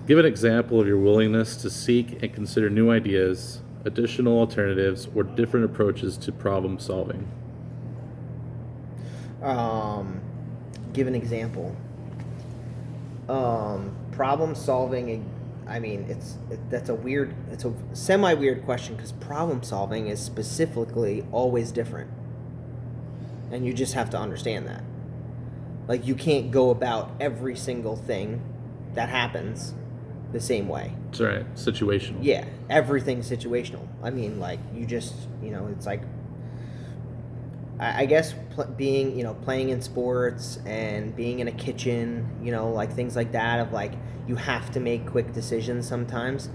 Give an example of your willingness to seek and consider new ideas, additional alternatives, or different approaches to problem solving. Um, Give an example. Problem solving. I mean, it's a semi weird question because problem solving is specifically always different, and you just have to understand that. Like you can't go about every single thing that happens the same way. That's right. Situational. Yeah, everything's situational. I mean, like you just, it's like I guess being, playing in sports and being in a kitchen, like things like that. Of like you have to make quick decisions sometimes.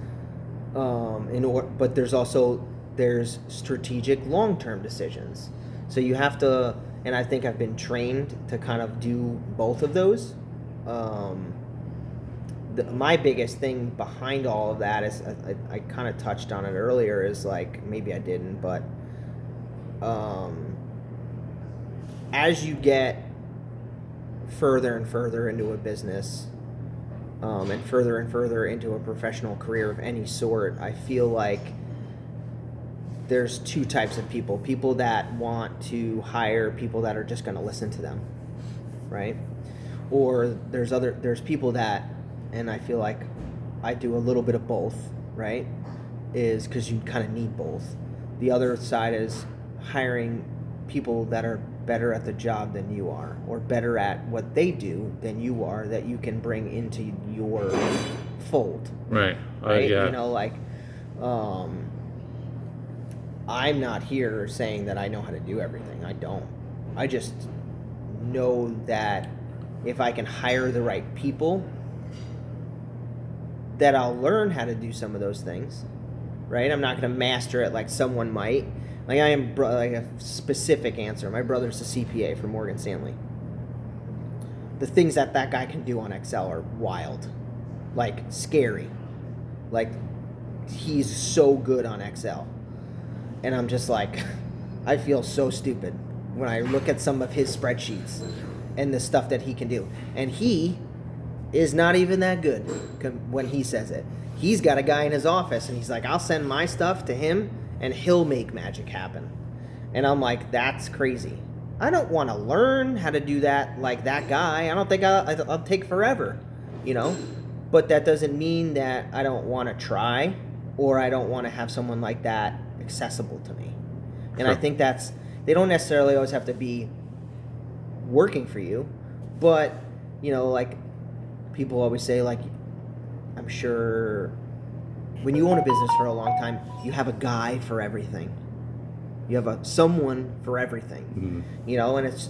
But there's strategic long-term decisions. So you have to, and I think I've been trained to kind of do both of those. My biggest thing behind all of that is I kind of touched on it earlier. Is like maybe I didn't, but as you get further and further into a business, and further into a professional career of any sort, I feel like there's two types of people. People that want to hire people that are just going to listen to them, right? Or there's people that, and I feel like I do a little bit of both, right? Is because you kind of need both. The other side is hiring people that are better at the job than you are, or better at what they do than you are, that you can bring into your fold. Right. Right? Yeah. I'm not here saying that I know how to do everything. I don't. I just know that if I can hire the right people, that I'll learn how to do some of those things, right? I'm not going to master it like someone might. Like I am, like a specific answer. My brother's a CPA for Morgan Stanley. The things that guy can do on Excel are wild, like scary. Like he's so good on Excel, and I'm just like, I feel so stupid when I look at some of his spreadsheets and the stuff that he can do. And he is not even that good when he says it. He's got a guy in his office, and he's like, I'll send my stuff to him, and he'll make magic happen. And I'm like, that's crazy. I don't want to learn how to do that like that guy. I don't think I'll take forever, But that doesn't mean that I don't want to try, or I don't want to have someone like that accessible to me. And Sure. I think they don't necessarily always have to be working for you, but, like people always say, like, I'm sure when you own a business for a long time, you have a guy for everything. You have someone for everything, Mm-hmm. and it's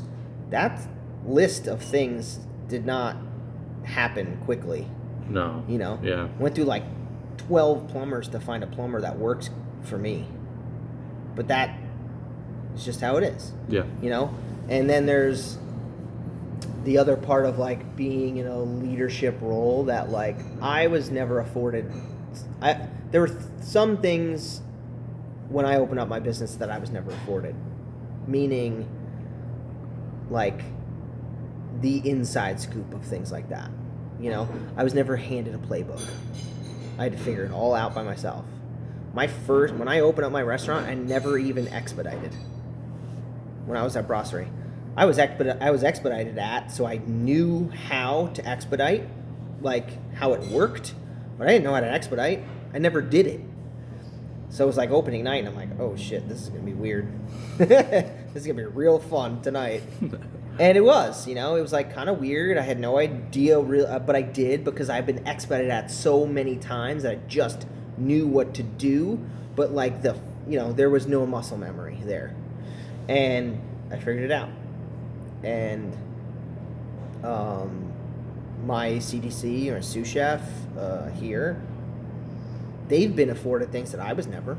that list of things did not happen quickly. No. Yeah. Went through like 12 plumbers to find a plumber that works for me. But that is just how it is. Yeah. And then there's the other part of like being in a leadership role that like I was never afforded. There were some things when I opened up my business that I was never afforded, meaning like the inside scoop of things like that. I was never handed a playbook. I had to figure it all out by myself. When I opened up my restaurant, I never even expedited. When I was at Brasserie, I was expedited at, so I knew how to expedite, like how it worked, but I didn't know how to expedite. I never did it. So it was like opening night, and I'm like, oh shit, this is gonna be weird. This is gonna be real fun tonight. And it was, it was like kind of weird. I had no idea, but I did because I've been expedited at so many times that I just knew what to do. But like there was no muscle memory there, and I figured it out. And my CDC or sous chef here, they've been afforded things that I was never.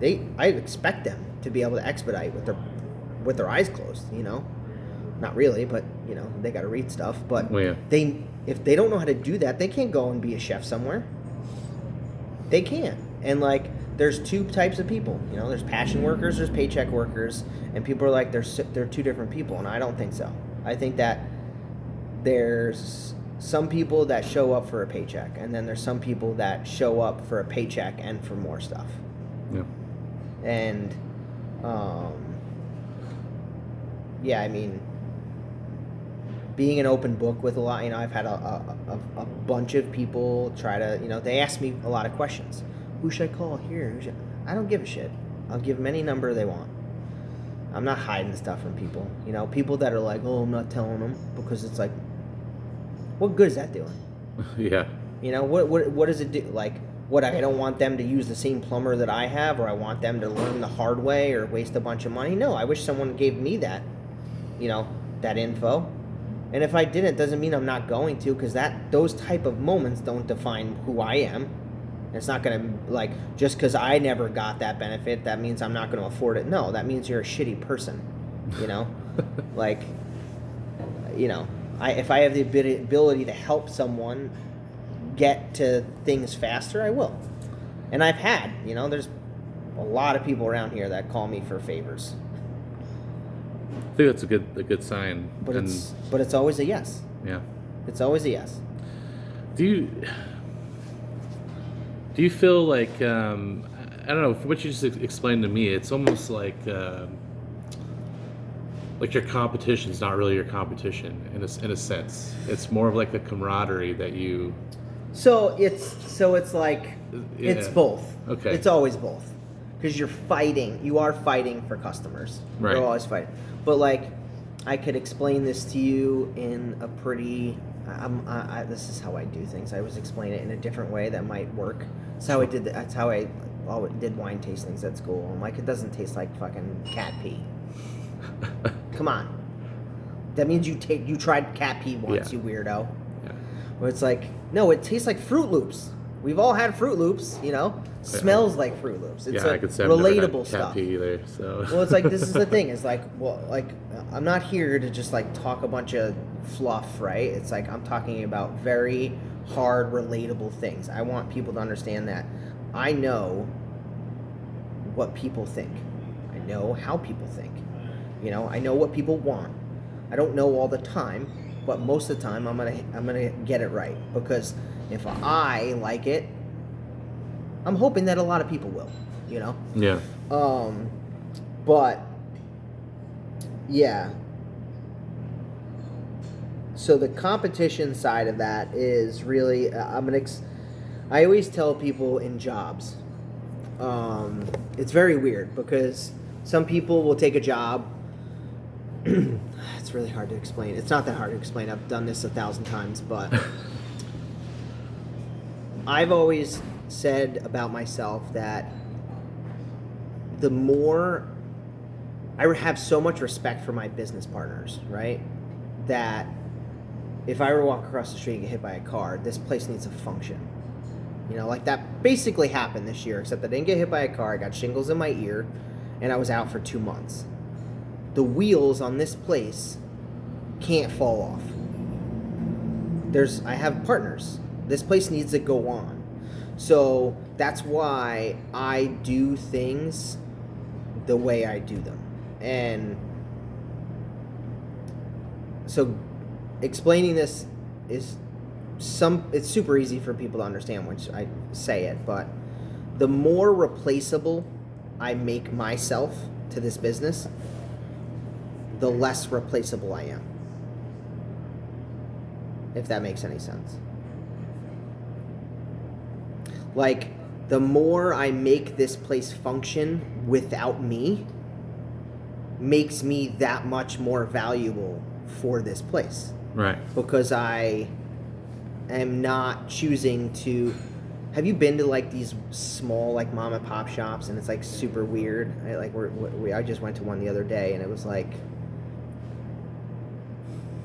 I expect them to be able to expedite with their eyes closed, not really, but they got to read stuff. But Well, yeah. if they don't know how to do that, they can't go and be a chef somewhere. They can't. And like, there's two types of people. There's passion workers, there's paycheck workers, and people are like they're two different people, and I don't think so. I think that there's some people that show up for a paycheck, and then there's some people that show up for a paycheck and for more stuff. Yeah. And, yeah, I mean, being an open book with a lot, I've had a bunch of people try to, they ask me a lot of questions. Who should I call here? I don't give a shit. I'll give them any number they want. I'm not hiding stuff from people. People that are like, oh, I'm not telling them, because it's like, what good is that doing? Yeah. What does it do? Like, what, I don't want them to use the same plumber that I have, or I want them to learn the hard way or waste a bunch of money? No, I wish someone gave me that, that info. And if I didn't, it doesn't mean I'm not going to, because those type of moments don't define who I am. It's not going to, just because I never got that benefit, that means I'm not going to afford it. No, that means you're a shitty person, if I have the ability to help someone get to things faster, I will. And I've had, there's a lot of people around here that call me for favors. I think that's a good sign. But it's always a yes. Yeah. It's always a yes. Do you feel like I don't know, from what you just explained to me, it's almost like your competition's not really your competition in a sense. It's more of like a camaraderie that you. So it's like it's both. Okay. It's always both, because you're fighting. You are fighting for customers. Right. You're always fighting. But I could explain this to you in a pretty. This is how I do things. I always explain it in a different way that might work. That's how I did. That's how I did wine tastings at school. I'm like, it doesn't taste like fucking cat pee. Come on. That means you tried cat pee once, Yeah. you weirdo. Yeah. Where it's like, no, it tastes like Fruit Loops. We've all had Fruit Loops, Smells like Fruit Loops. It's I could say I've never had relatable cat stuff. pee either, so. Well, it's like, this is the thing. It's like, I'm not here to just talk a bunch of fluff, right? It's like, I'm talking about very hard, relatable things. I want people to understand that I know what people think. I know how people think. I know what people want. I don't know all the time, but most of the time I'm gonna get it right, because if I like it, I'm hoping that a lot of people will. Yeah. But yeah. So the competition side of that is really, I always tell people in jobs, it's very weird, because some people will take a job. It's really hard to explain. It's not that hard to explain. I've done this 1,000 times, but I've always said about myself that the more I have so much respect for my business partners, right? That if I were to walk across the street and get hit by a car, this place needs to function. That basically happened this year, except I didn't get hit by a car. I got shingles in my ear, and I was out for 2 months. The wheels on this place can't fall off. I have partners. This place needs to go on. So that's why I do things the way I do them. And so explaining this it's super easy for people to understand once I say it, but the more replaceable I make myself to this business, the less replaceable I am. If that makes any sense. The more I make this place function without me, makes me that much more valuable for this place. Right. Because I am not choosing to. Have you been to these small mom and pop shops, and it's super weird? I just went to one the other day, and it was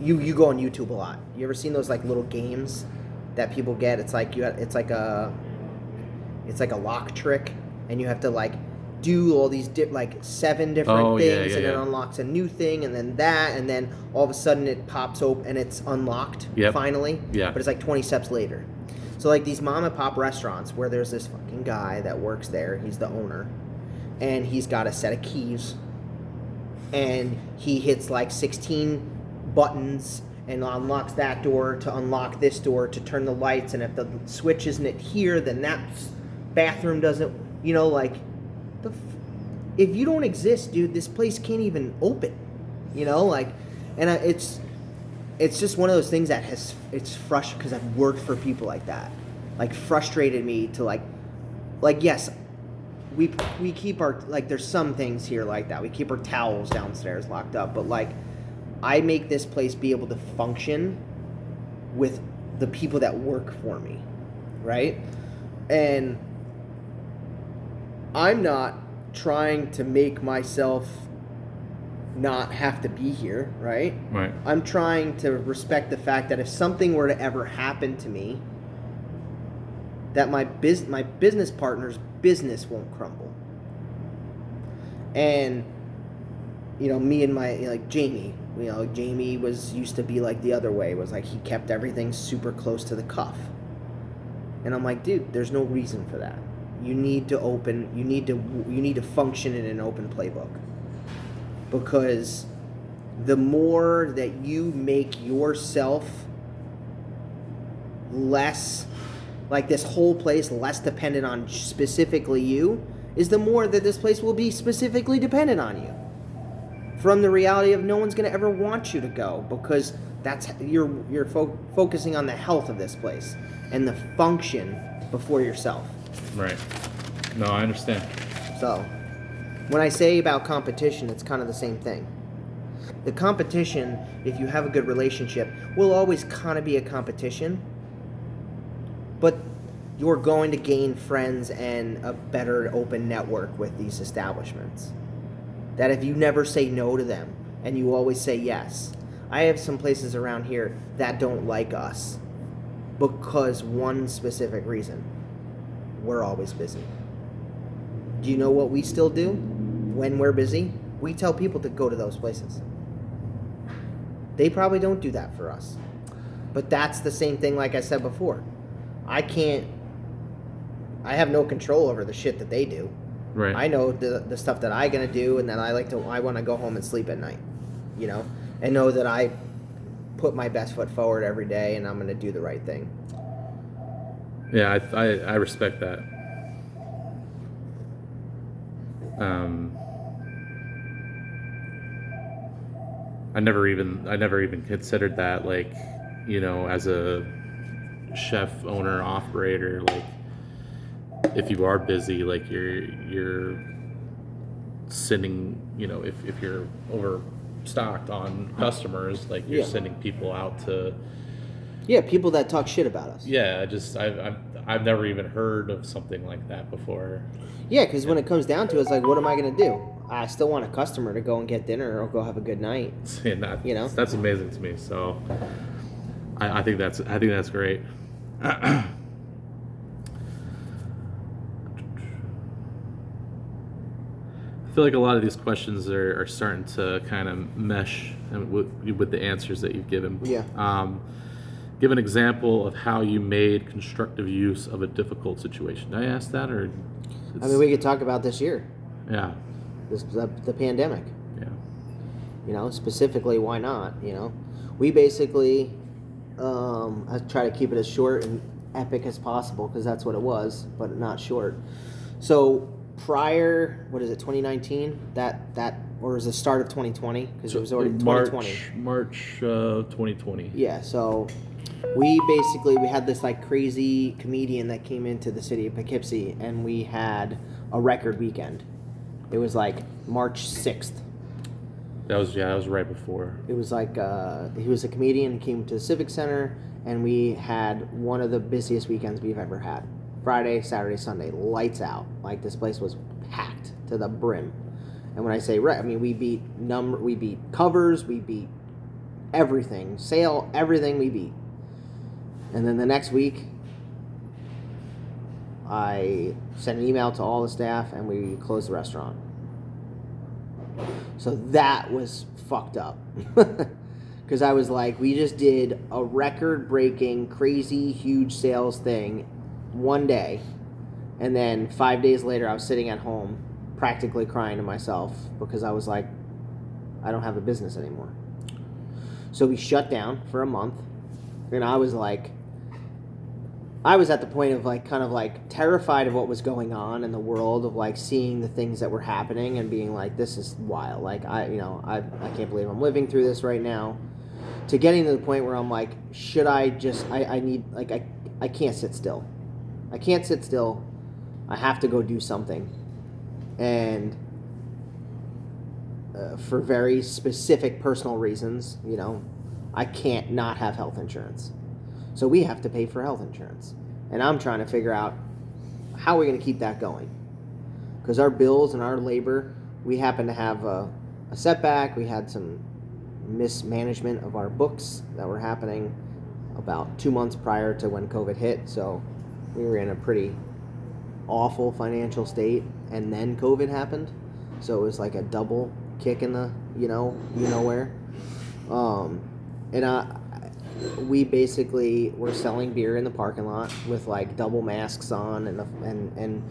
you go on YouTube a lot. You ever seen those little games that people get? It's like a lock trick, and you have to do all these 7 different things, and it unlocks a new thing, and then all of a sudden it pops open and it's unlocked finally. Yeah. But it's 20 steps later. So these mom and pop restaurants where there's this fucking guy that works there, he's the owner, and he's got a set of keys, and he hits 16 buttons, and unlocks that door to unlock this door to turn the lights, and if the switch isn't here, then that bathroom doesn't, like, if you don't exist, dude, this place can't even open, like, and it's just one of those things that it's frustrating, because I've worked for people like that, like, frustrated me to like yes, we keep our, like, there's some things here like that, we keep our towels downstairs locked up, but like, I make this place be able to function with the people that work for me, right? And I'm not trying to make myself not have to be here, right? Right. I'm trying to respect the fact that if something were to ever happen to me, that my business partner's business won't crumble. And me and my, like, Jamie, Jamie used to be like the other way, was like, he kept everything super close to the cuff. And I'm like, dude, there's no reason for that. You need to function in an open playbook. Because the more that you make yourself less, like, this whole place less dependent on specifically you, is the more that this place will be specifically dependent on you. From the reality of no one's going to ever want you to go, because that's you're focusing on the health of this place and the function before yourself. Right. No, I understand. So, when I say about competition, it's kind of the same thing. The competition, if you have a good relationship, will always kind of be a competition, but you're going to gain friends and a better open network with these establishments. That if you never say no to them and you always say yes. I have some places around here that don't like us because one specific reason: we're always busy. Do you know what we still do when we're busy? We tell people to go to those places. They probably don't do that for us. But that's the same thing, like I said before. I have no control over the shit that they do. Right. I know the stuff that I'm gonna do, and then I want to go home and sleep at night, and know that I put my best foot forward every day, and I'm gonna do the right thing. Yeah, I respect that. I never even considered that, like, as a chef, owner, operator, like, if you are busy, like, you're sending, if you're overstocked on customers, like, you're sending people out to... Yeah, people that talk shit about us. Yeah, I've never even heard of something like that before. Yeah, because when it comes down to it, it's like, what am I going to do? I still want a customer to go and get dinner or go have a good night. And that's amazing to me. So I think that's great. I feel like a lot of these questions are starting to kind of mesh with the answers that you've given. Yeah. Give an example of how you made constructive use of a difficult situation. Did I ask that, or? I mean, we could talk about this year. Yeah. The pandemic. Yeah. Specifically, why not? We basically, I try to keep it as short and epic as possible, because that's what it was, but not short. So prior, 2019? Or was the start of 2020? Because it was already 2020. March 2020. Yeah. So we had this, like, crazy comedian that came into the city of Poughkeepsie, and we had a record weekend. It was like March 6th. That was right before. It was like he was a comedian, came to the Civic Center, and we had one of the busiest weekends we've ever had. Friday, Saturday, Sunday, lights out. Like, this place was packed to the brim. And when I say we beat covers, we beat everything, sale, everything we beat. And then the next week, I sent an email to all the staff, and we closed the restaurant. So that was fucked up. Because I was like, we just did a record-breaking, crazy, huge sales thing one day. And then 5 days later, I was sitting at home practically crying to myself because I was like, I don't have a business anymore. So we shut down for a month, and I was at the point of like kind of like terrified of what was going on in the world, of like seeing the things that were happening and being like, this is wild. Like I can't believe I'm living through this right now. To getting to the point where I'm like, should I just I need like I can't sit still. I can't sit still. I have to go do something. And for very specific personal reasons, I can't not have health insurance. So we have to pay for health insurance. And I'm trying to figure out how we're going to keep that going. Because our bills and our labor, we happen to have a setback. We had some mismanagement of our books that were happening about 2 months prior to when COVID hit. So we were in a pretty awful financial state, and then COVID happened. So it was like a double kick in the, where. We basically were selling beer in the parking lot with like double masks on, and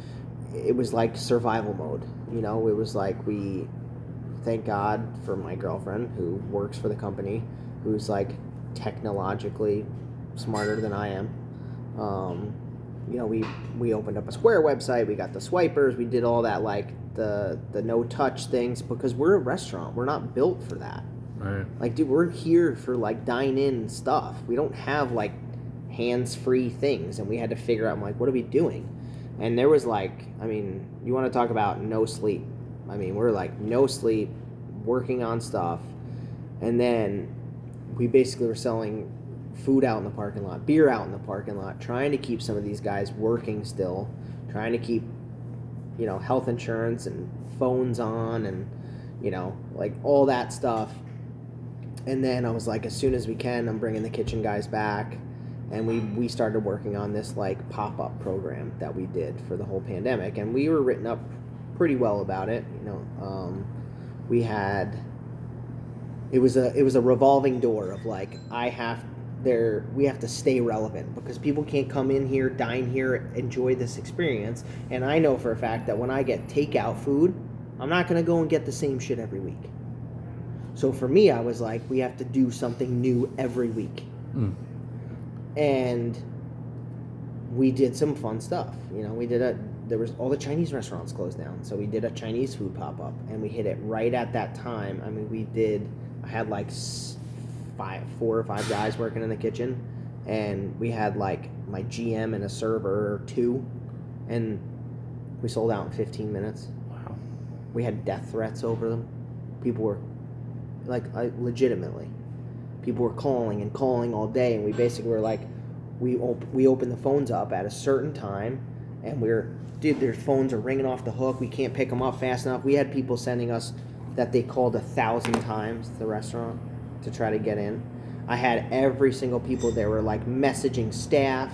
it was like survival mode. It was like, we thank God for my girlfriend who works for the company, who's like technologically smarter than I am. We opened up a Square website, we got the swipers, we did all that, like the no touch things, because we're a restaurant. We're not built for that. Right. Like, dude, we're here for like dine-in stuff. We don't have like hands-free things, and we had to figure out, like, what are we doing? And there was like, you want to talk about no sleep. We're like no sleep, working on stuff, and then we basically were selling food out in the parking lot, beer out in the parking lot, trying to keep some of these guys working still, trying to keep, health insurance and phones on, and, like all that stuff. And then I was like, as soon as we can, I'm bringing the kitchen guys back. And we started working on this like pop-up program that we did for the whole pandemic. And we were written up pretty well about it. We had, it was a revolving door of like, we have to stay relevant, because people can't come in here, dine here, enjoy this experience. And I know for a fact that when I get takeout food, I'm not going to go and get the same shit every week. So for me, I was like, we have to do something new every week. And we did some fun stuff. There was, all the Chinese restaurants closed down. So we did a Chinese food pop-up, and we hit it right at that time. I had like 4 or 5 guys working in the kitchen, and we had like my GM and a server or 2, and we sold out in 15 minutes. Wow. We had death threats over them. People were like, legitimately, people were calling all day, and we basically were like, we opened the phones up at a certain time, and their phones are ringing off the hook. We can't pick them up fast enough. We had people sending us that they called 1,000 times the restaurant to try to get in. I had every single people there were like messaging staff,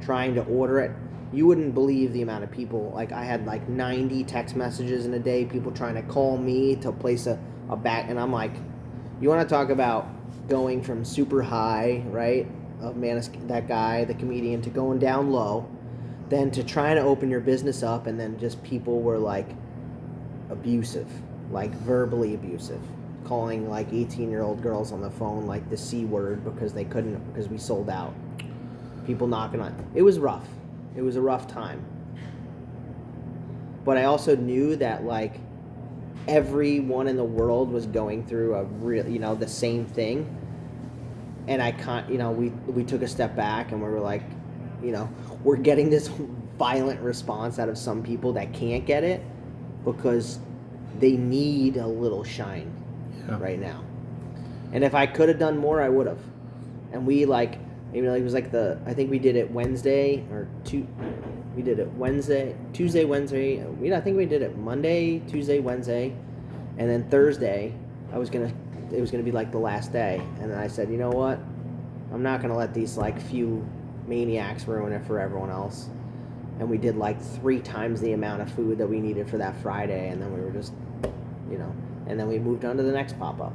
trying to order it. You wouldn't believe the amount of people. Like, I had like 90 text messages in a day, people trying to call me to place a back, and I'm like, you want to talk about going from super high, right, of that guy, the comedian, to going down low, then to trying to open your business up, and then just people were like abusive, like verbally abusive, calling like 18-year-old girls on the phone like the C word because we sold out. People knocking on. It was rough. It was a rough time. But I also knew that like everyone in the world was going through the same thing. And I can't, we took a step back, and we were like, we're getting this violent response out of some people that can't get it because they need a little shine right now. And if I could have done more, I would have. And we like, it was like I think we did it Wednesday or we did it Tuesday, Wednesday. I think we did it Monday, Tuesday, Wednesday, and then Thursday it was gonna be like the last day. And then I said, you know what? I'm not gonna let these like few maniacs ruin it for everyone else. And we did like 3 times the amount of food that we needed for that Friday, and then we were just, and then we moved on to the next pop-up.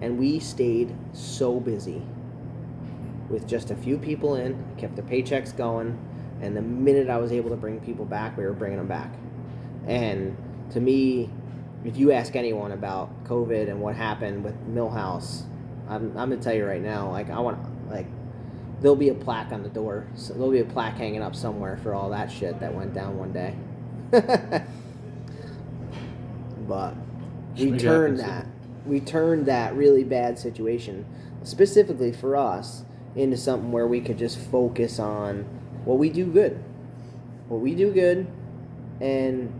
And we stayed so busy with just a few people in, kept the paychecks going, and the minute I was able to bring people back, we were bringing them back. And to me, if you ask anyone about COVID and what happened with Millhouse, I'm gonna tell you right now, like I want like there'll be a plaque on the door. So there'll be a plaque hanging up somewhere for all that shit that went down one day. But Should we make it turned happen that. soon. We turned that really bad situation, specifically for us, into something where we could just focus on what we do good. What we do good, and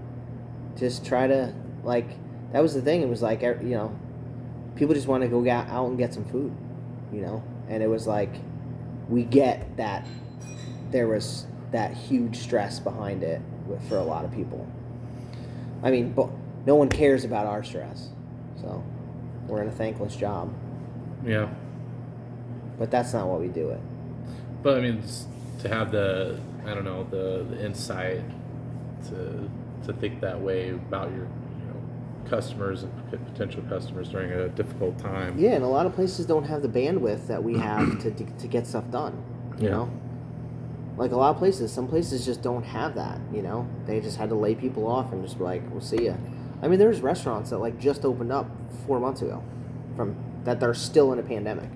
just try to, like, that was the thing. It was like, people just want to go out and get some food, and it was like, we get that there was that huge stress behind it for a lot of people. I mean, but no one cares about our stress, so we're in a thankless job. Yeah. But that's not what we do it. But I mean, to have the insight to think that way about your customers and potential customers during a difficult time. Yeah, and a lot of places don't have the bandwidth that we have to get stuff done. You know, like a lot of places, some places just don't have that. They just had to lay people off and just be like, "We'll see ya." I mean, there's restaurants that like just opened up 4 months ago, that they're still in a pandemic.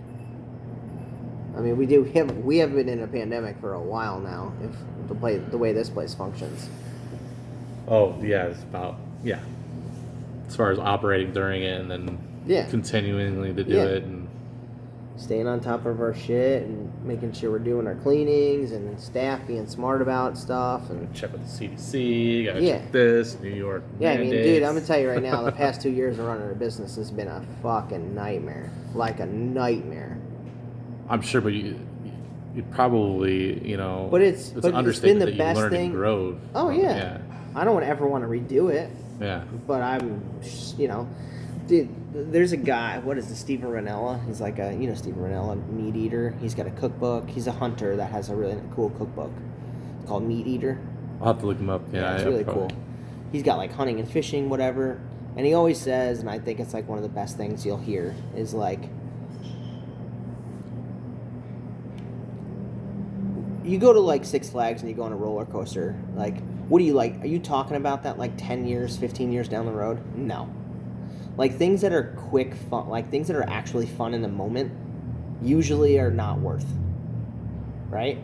I mean, we have been in a pandemic for a while now. If the way this place functions. Oh yeah, it's about as far as operating during it and then continually to do it and staying on top of our shit and making sure we're doing our cleanings and staff being smart about stuff and check with the CDC. Gotta check this New York. Yeah, mandates. I mean, dude, I'm gonna tell you right now, the past 2 years of running a business has been a fucking nightmare, like a nightmare. I'm sure, but you probably But it's an been understatement the that best you learned thing. and growed. Oh yeah. I don't ever want to redo it. Yeah. But I'm, dude, there's a guy, what is it, Steven Ranella? He's like Steven Ranella, meat eater. He's got a cookbook. He's a hunter that has a really cool cookbook called Meat Eater. I'll have to look him up. Yeah, it's really cool. He's got like hunting and fishing, whatever. And he always says, and I think it's like one of the best things you'll hear, is like, you go to like Six Flags and you go on a roller coaster, like, what do you like? Are you talking about that like 10 years, 15 years down the road? No. Like things that are quick fun, like things that are actually fun in the moment, usually are not worth. Right?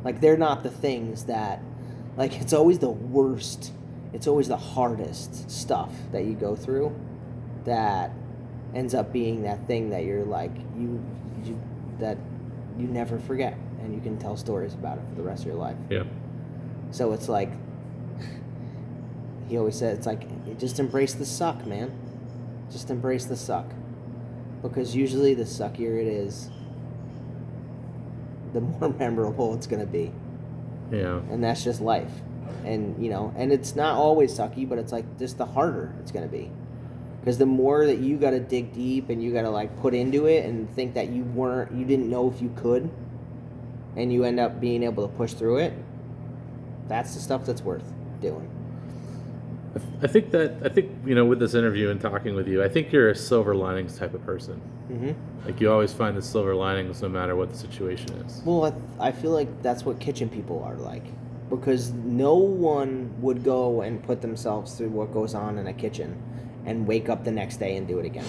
Like they're not the things that, like it's always the worst, it's always the hardest stuff that you go through that ends up being that thing that you're like, that you never forget. And you can tell stories about it for the rest of your life. Yeah. So it's like, he always said, it's like, just embrace the suck, man. Just embrace the suck. Because usually the suckier it is, the more memorable it's going to be. Yeah. And that's just life. And, and it's not always sucky, but it's like, just the harder it's going to be. Because the more that you got to dig deep and you got to like put into it and think that you didn't know if you could, and you end up being able to push through it, that's the stuff that's worth doing. I think with this interview and talking with you, I think you're a silver linings type of person. Mm-hmm. Like you always find the silver linings no matter what the situation is. Well, I feel like that's what kitchen people are like, because no one would go and put themselves through what goes on in a kitchen and wake up the next day and do it again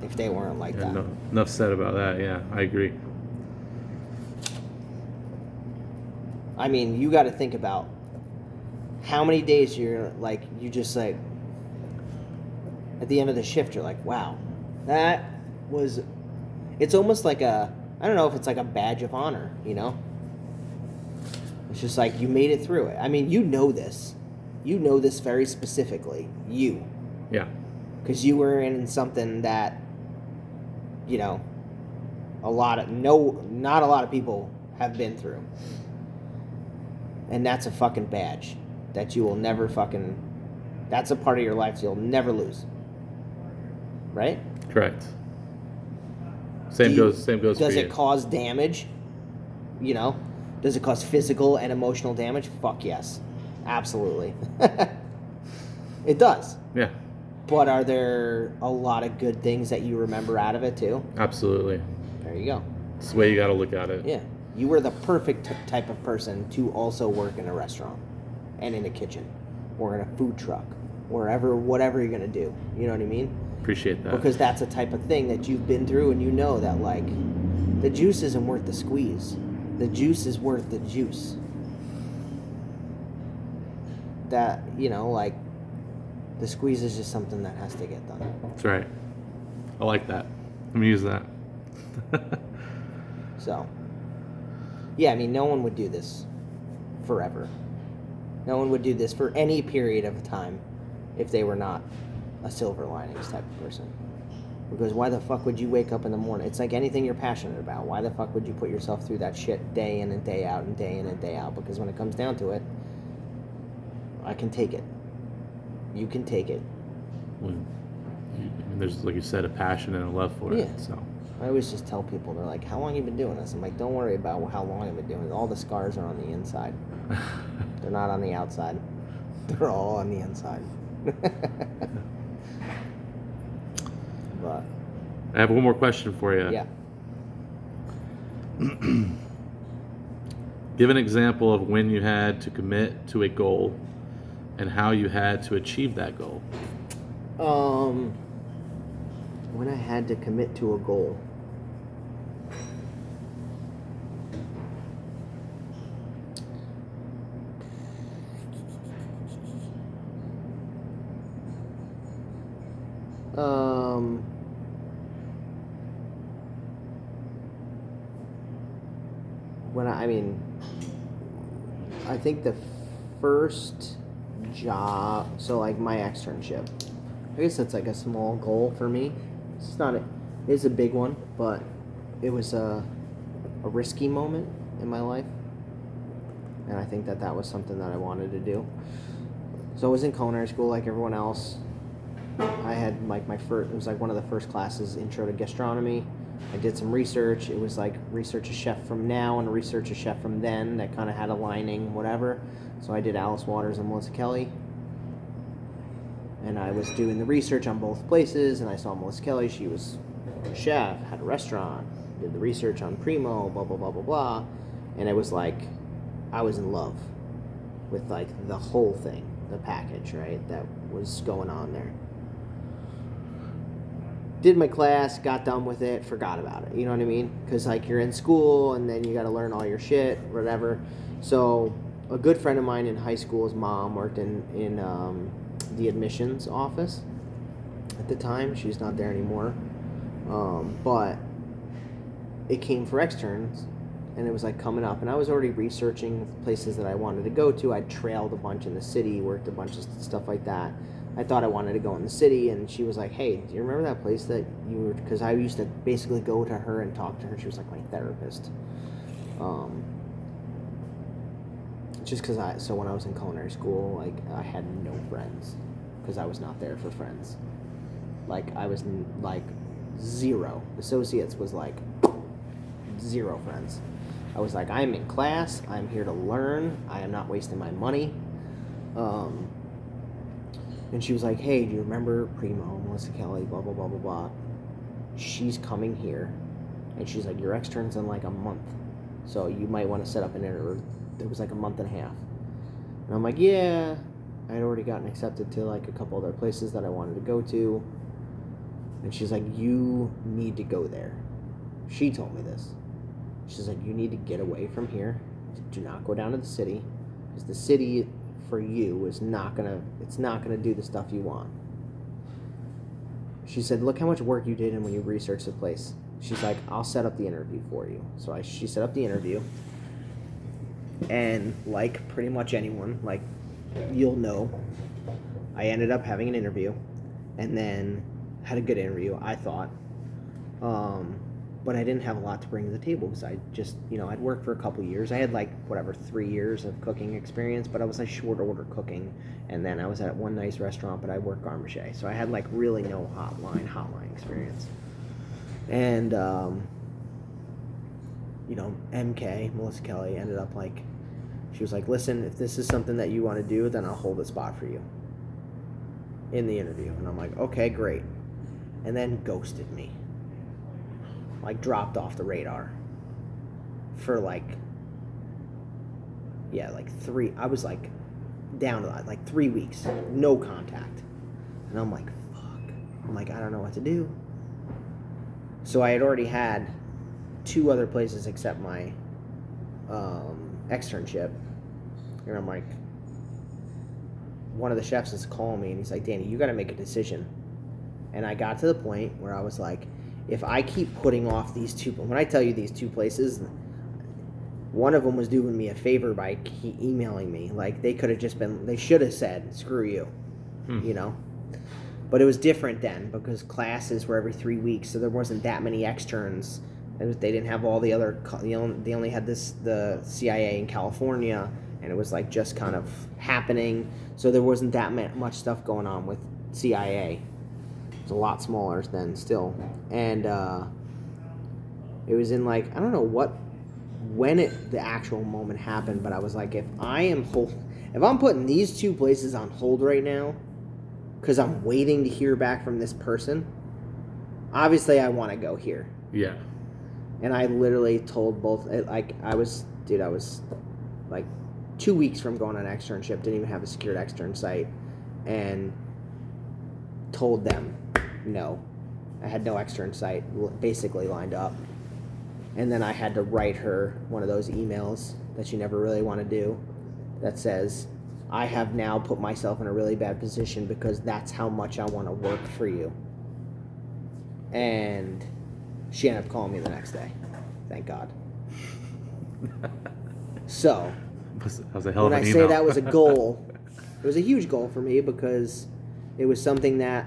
if they weren't like that. No, enough said about that. Yeah, I agree. I mean, you got to think about how many days you're like, you just like, at the end of the shift, you're like, wow, that was, it's almost like I don't know if it's like a badge of honor, It's just like, you made it through it. I mean, you know this very specifically, Yeah. Because you were in something that, not a lot of people have been through. And that's a fucking badge that you will never that's a part of your life you'll never lose. Right? Correct. Same goes for you. Does it cause damage? Does it cause physical and emotional damage? Fuck yes. Absolutely. It does. Yeah. But are there a lot of good things that you remember out of it too? Absolutely. There you go. It's the way you got to look at it. Yeah. You were the perfect type of person to also work in a restaurant and in a kitchen or in a food truck or whatever you're going to do. You know what I mean? Appreciate that. because that's a type of thing that you've been through, and you know that like the juice isn't worth the squeeze. The juice is worth the juice. That, you know, like the squeeze is just something that has to get done. That's right. I like that. I'm gonna use that. So, yeah, I mean, no one would do this forever. No one would do this for any period of time if they were not a silver linings type of person. Because why the fuck would you wake up in the morning? It's like anything you're passionate about. Why the fuck would you put yourself through that shit day in and day out and day in and day out? Because when it comes down to it, I can take it. You can take it. There's, like you said, a passion and a love for it. Yeah. So I always just tell people, they're like, how long you been doing this? I'm like, don't worry about how long I've been doing it. All the scars are on the inside. They're not on the outside. They're all on the inside. But I have one more question for you. yeah. Give an example of when you had to commit to a goal and how you had to achieve that goal. When I had to commit to a goal. I think the first job, so like my externship, I guess that's like a small goal for me. It's a big one, but it was a risky moment in my life. And I think that was something that I wanted to do. So I was in culinary school like everyone else. I had like it was like one of the first classes, intro to gastronomy. I did some research. It was like research a chef from now and research a chef from then that kind of had a lining, whatever. So I did Alice Waters and Melissa Kelly. And I was doing the research on both places, and I saw Melissa Kelly. She was a chef, had a restaurant, did the research on Primo, blah, blah, blah, blah, blah. And it was like, I was in love with like the whole thing, the package, right, that was going on there. Did my class, got done with it, forgot about it. You know what I mean? Because like you're in school and then you got to learn all your shit, whatever. So a good friend of mine in high school's mom worked in the admissions office at the time. She's not there anymore. But it came for externs, and it was like coming up, and I was already researching places that I wanted to go to. I'd trailed a bunch in the city, worked a bunch of stuff like that. I thought I wanted to go in the city, and she was like, hey, do you remember that place that you were, because I used to basically go to her and talk to her. She was like my therapist. Just because so when I was in culinary school, like I had no friends because I was not there for friends. Like I was like zero. Associates was like zero friends. I was like, I'm in class, I'm here to learn, I am not wasting my money. And she was like, hey, do you remember Primo, Melissa Kelly, blah, blah, blah, blah, blah. She's coming here. And she's like, your extern's in like a month. So you might want to set up an interview. It was like a month and a half. And I'm like, yeah. I had already gotten accepted to like a couple other places that I wanted to go to. And she's like, you need to go there. She told me this. She's like, you need to get away from here. Do not go down to the city. Because the city for you is not gonna do the stuff you want. She said, look how much work you did in when you researched the place. She's like, I'll set up the interview for you. So she set up the interview. And like pretty much anyone, like you'll know, I ended up having an interview and then had a good interview, I thought. But I didn't have a lot to bring to the table because I just, I'd worked for a couple years. I had 3 years of cooking experience, but I was short order cooking. And then I was at one nice restaurant, but I worked garde-manger. So I had really no hotline experience. And, MK, Melissa Kelly, ended up she was like, listen, if this is something that you want to do, then I'll hold a spot for you in the interview. And I'm like, okay, great. And then ghosted me. Dropped off the radar for 3, I was down to 3 weeks, no contact. And I'm like, fuck. I'm like, I don't know what to do. So I had already had 2 other places accept my externship. And I'm like, one of the chefs is calling me and he's like, Danny, you got to make a decision. And I got to the point where I was like, if I keep putting off these 2, when I tell you these 2 places, one of them was doing me a favor by emailing me. Like, they could have just been, they should have said, screw you, you know? But it was different then because classes were every 3 weeks, so there wasn't that many externs. They didn't have all the other, they only had the CIA in California, and it was like just kind of happening. So there wasn't that much stuff going on with CIA. It was a lot smaller then still. And it was in like, I don't know when the actual moment happened, but I was like, if I'm putting these 2 places on hold right now because I'm waiting to hear back from this person, obviously I want to go here. Yeah. And I literally told both, like, I was like 2 weeks from going on an externship, didn't even have a secured extern site, and told them no. I had no extern site basically lined up. And then I had to write her one of those emails that you never really want to do that says, I have now put myself in a really bad position because that's how much I want to work for you. And she ended up calling me the next day. Thank God. So, That was a hell of when an I email. say that was a goal, it was a huge goal for me because it was something that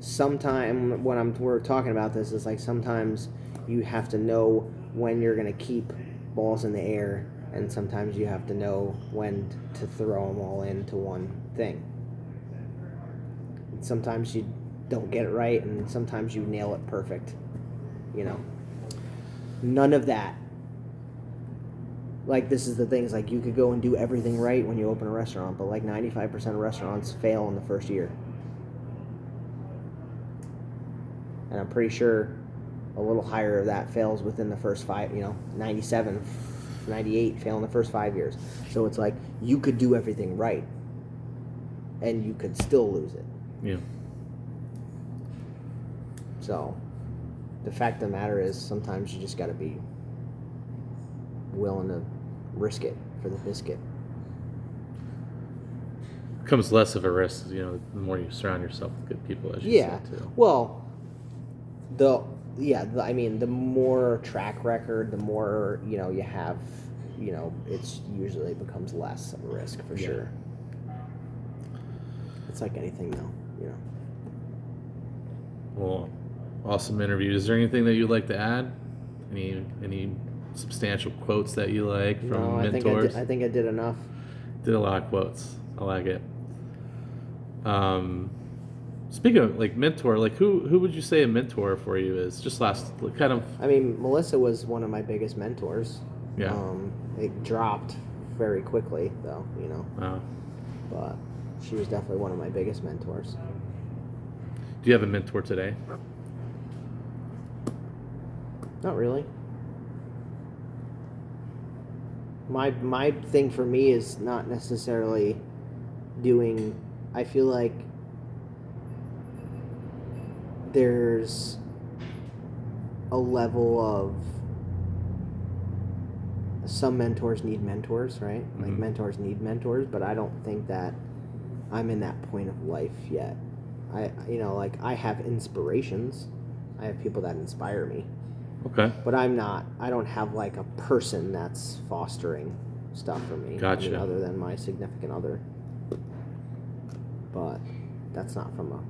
sometime when we're talking about this, is like sometimes you have to know when you're going to keep balls in the air, and sometimes you have to know when to throw them all into one thing. And sometimes you don't get it right, and sometimes you nail it perfect. You know, none of that. Like, this is the thing, is like you could go and do everything right when you open a restaurant, but like 95% of restaurants fail in the first year. And I'm pretty sure a little higher of that fails within the first 5, 97, 98 fail in the first 5 years. So it's like you could do everything right and you could still lose it. Yeah. So the fact of the matter is sometimes you just got to be willing to risk it for the biscuit. Becomes less of a risk, the more you surround yourself with good people, as you said too. Well, the more track record, the more you have, it's usually becomes less of a risk for sure. It's like anything though, Well, awesome interview. Is there anything that you'd like to add? Any substantial quotes that you like from No, mentors? I think I did enough. Did a lot of quotes. I like it. Speaking of like mentor, like who would you say a mentor for you is? Just kind of. I mean, Melissa was one of my biggest mentors. Yeah. It dropped very quickly though, Wow. but she was definitely one of my biggest mentors. Do you have a mentor today? Not really. My thing for me is not necessarily doing. I feel like there's a level of some mentors need mentors, right? Like mentors need mentors, but I don't think that I'm in that point of life yet. I have inspirations. I have people that inspire me. Okay. But I don't have like a person that's fostering stuff for me. Gotcha. Other than my significant other. But that's not from a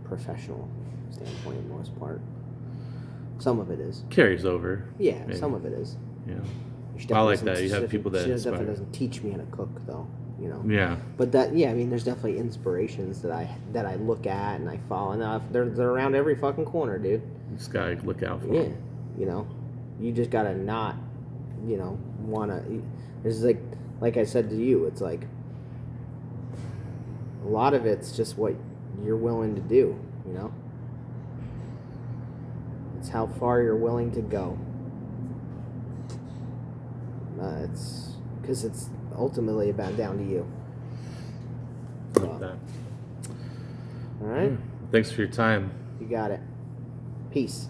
professional standpoint in most part. Some of it is. Carries over. Yeah, maybe. Some of it is. Yeah. She I like doesn't- that. You have people that She inspire. definitely doesn't teach me how to cook though, Yeah. But there's definitely inspirations that I look at and I follow, and they're around every fucking corner, dude. You just gotta look out for Yeah, them. you just gotta not, wanna. There's like I said to you, it's like a lot of it's just what you're willing to do, It's how far you're willing to go. It's because it's ultimately about down to you. I like that. All right. Thanks for your time. You got it. Peace.